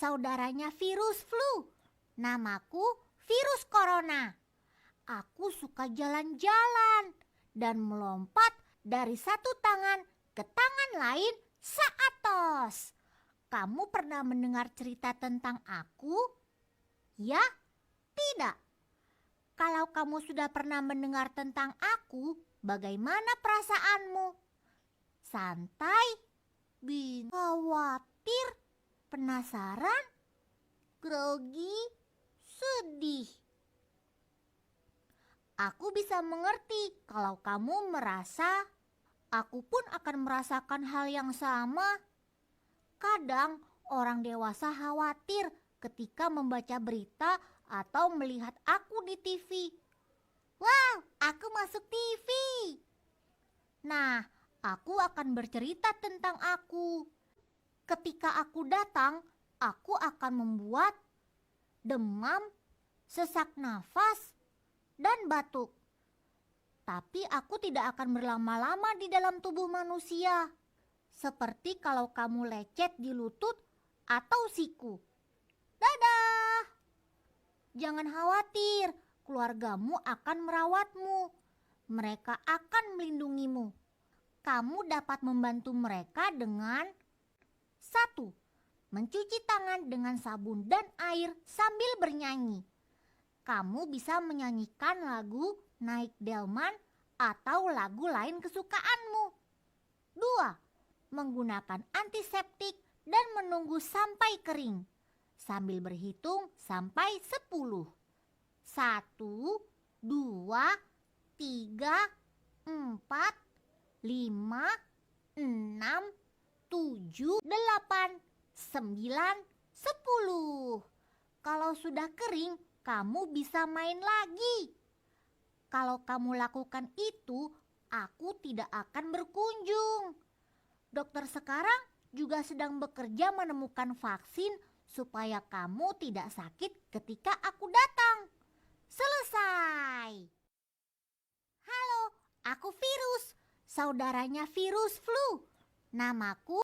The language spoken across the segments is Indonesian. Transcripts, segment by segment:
saudaranya virus flu. Namaku virus corona. Aku suka jalan-jalan dan melompat dari satu tangan ke tangan lain saat tos. Kamu pernah mendengar cerita tentang aku? Ya? Tidak? Kalau kamu sudah pernah mendengar tentang aku, bagaimana perasaanmu? Santai? Khawatir? Penasaran? Grogi? Sedih? Aku bisa mengerti kalau kamu merasa, aku pun akan merasakan hal yang sama. Kadang orang dewasa khawatir ketika membaca berita atau melihat aku di TV. Wow, aku masuk TV. Nah, aku akan bercerita tentang aku. Ketika aku datang, aku akan membuat demam, sesak nafas, dan batuk. Tapi aku tidak akan berlama-lama di dalam tubuh manusia. Seperti kalau kamu lecet di lutut atau siku. Dadah! Jangan khawatir, keluargamu akan merawatmu. Mereka akan melindungimu. Kamu dapat membantu mereka dengan 1. Mencuci tangan dengan sabun dan air sambil bernyanyi. Kamu bisa menyanyikan lagu Naik Delman atau lagu lain kesukaanmu. 2. Menggunakan antiseptik dan menunggu sampai kering sambil berhitung sampai 10. 1, 2, 3, 4, 5, 6, 7, 8, 9, 10. Kalau sudah kering, kamu bisa main lagi. Kalau kamu lakukan itu, aku tidak akan berkunjung. Dokter sekarang juga sedang bekerja menemukan vaksin supaya kamu tidak sakit ketika aku datang. Selesai. Halo, aku virus, saudaranya virus flu. Namaku.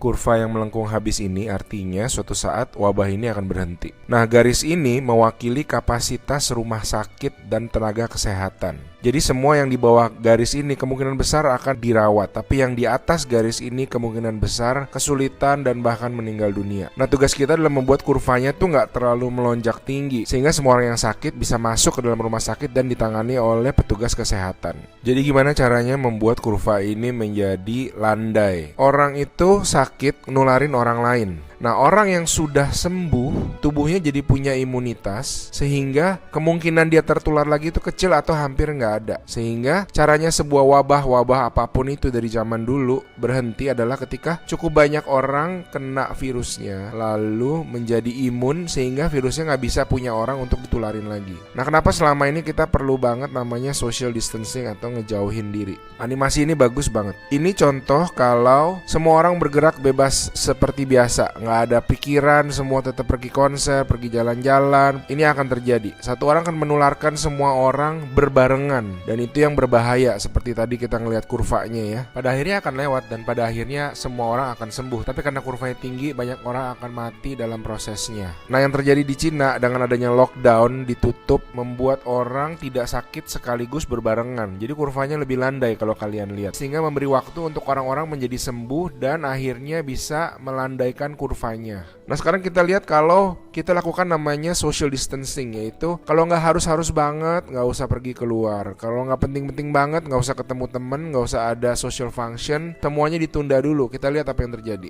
Kurva yang melengkung habis ini artinya suatu saat wabah ini akan berhenti. Nah, garis ini mewakili kapasitas rumah sakit dan tenaga kesehatan. Jadi semua yang di bawah garis ini kemungkinan besar akan dirawat, tapi yang di atas garis ini kemungkinan besar kesulitan dan bahkan meninggal dunia. Nah, tugas kita adalah membuat kurvanya tuh nggak terlalu melonjak tinggi, sehingga semua orang yang sakit bisa masuk ke dalam rumah sakit dan ditangani oleh petugas kesehatan. Jadi gimana caranya membuat kurva ini menjadi landai? Orang itu sakit nularin orang lain. Nah, orang yang sudah sembuh, tubuhnya jadi punya imunitas, sehingga kemungkinan dia tertular lagi itu kecil atau hampir nggak ada. Sehingga caranya sebuah wabah apapun itu dari zaman dulu berhenti adalah ketika cukup banyak orang kena virusnya, lalu menjadi imun sehingga virusnya nggak bisa punya orang untuk ditularin lagi. Nah, kenapa selama ini kita perlu banget namanya social distancing atau ngejauhin diri? Animasi ini bagus banget. Ini contoh kalau semua orang bergerak bebas seperti biasa, nggak ada pikiran, semua tetap pergi konser, pergi jalan-jalan. Ini akan terjadi. Satu orang akan menularkan semua orang berbarengan, dan itu yang berbahaya. Seperti tadi kita ngelihat kurvanya ya. Pada akhirnya akan lewat dan pada akhirnya semua orang akan sembuh. Tapi karena kurvanya tinggi, banyak orang akan mati dalam prosesnya. Nah, yang terjadi di Cina dengan adanya lockdown, ditutup, membuat orang tidak sakit sekaligus berbarengan. Jadi kurvanya lebih landai kalau kalian lihat, sehingga memberi waktu untuk orang-orang menjadi sembuh dan akhirnya bisa melandaikan kurva. Nah, sekarang kita lihat kalau kita lakukan namanya social distancing, yaitu kalau nggak harus banget nggak usah pergi keluar, kalau nggak penting-penting banget nggak usah ketemu temen, nggak usah ada social function, semuanya ditunda dulu. Kita lihat apa yang terjadi.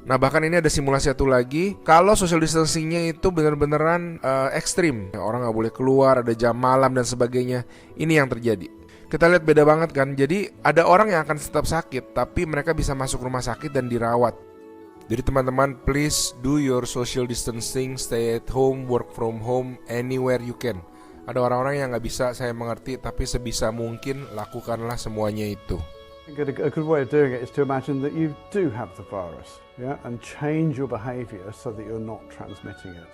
Nah, bahkan ini ada simulasi satu lagi. Kalau social distancingnya itu benar-beneran ekstrim, orang nggak boleh keluar, ada jam malam dan sebagainya. Ini yang terjadi. Kita lihat beda banget kan. Jadi ada orang yang akan tetap sakit, tapi mereka bisa masuk rumah sakit dan dirawat. Jadi teman-teman, please do your social distancing, stay at home, work from home, anywhere you can. Ada orang-orang yang nggak bisa, saya mengerti, tapi sebisa mungkin lakukanlah semuanya itu. A good way of doing it is to imagine that you do have the virus, yeah, and change your behavior so that you're not transmitting it.